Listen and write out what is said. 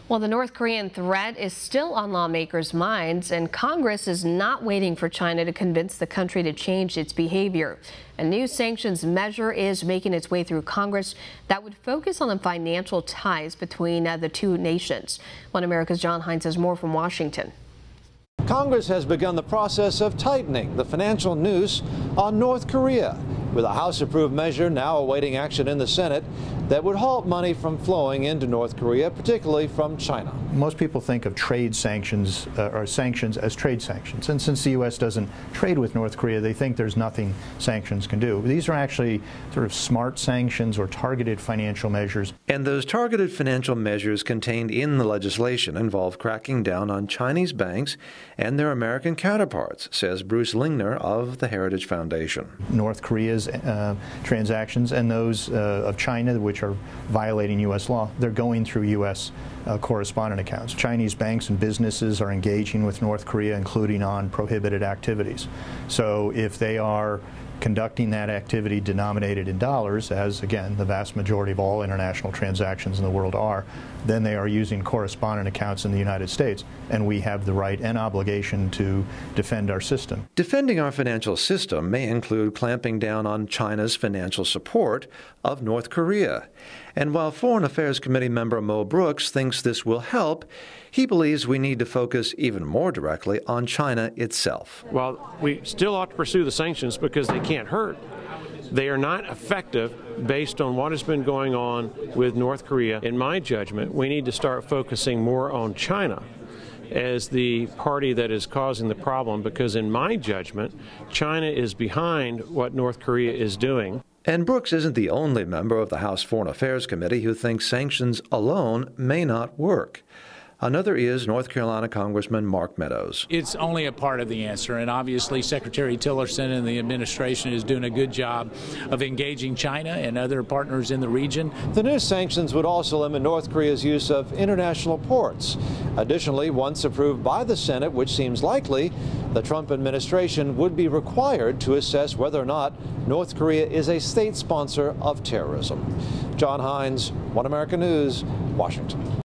Well, the North Korean threat is still on lawmakers' minds, and Congress is not waiting for China to convince the country to change its behavior. A new sanctions measure is making its way through Congress that would focus on the financial ties between the two nations. One America's John Hines has more from Washington. Congress has begun the process of tightening the financial noose on North Korea, with a House-approved measure now awaiting action in the Senate that would halt money from flowing into North Korea, particularly from China. Most people think of trade sanctions or sanctions as trade sanctions, and since the U.S. doesn't trade with North Korea, they think there's nothing sanctions can do. These are actually sort of smart sanctions or targeted financial measures. And those targeted financial measures contained in the legislation involve cracking down on Chinese banks and their American counterparts, says Bruce Lingner of the Heritage Foundation. North Korea's transactions and those of China, which are violating U.S. law, they're going through U.S. Correspondent accounts. Chinese banks and businesses are engaging with North Korea, including on prohibited activities. So if they are conducting that activity denominated in dollars, as again the vast majority of all international transactions in the world are, then they are using correspondent accounts in the United States, and we have the right and obligation to defend our system. Defending our financial system may include clamping down on China's financial support of North Korea. And while Foreign Affairs Committee member Mo Brooks thinks this will help, he believes we need to focus even more directly on China itself. Well, we still ought to pursue the sanctions because they can't hurt. They are not effective based on what has been going on with North Korea. In my judgment, we need to start focusing more on China as the party that is causing the problem, because in my judgment, China is behind what North Korea is doing. And Brooks isn't the only member of the House Foreign Affairs Committee who thinks sanctions alone may not work. Another is North Carolina Congressman Mark Meadows. It's only a part of the answer, and obviously Secretary Tillerson and the administration is doing a good job of engaging China and other partners in the region. The new sanctions would also limit North Korea's use of international ports. Additionally, once approved by the Senate, which seems likely, the Trump administration would be required to assess whether or not North Korea is a state sponsor of terrorism. John Hines, One America News, Washington.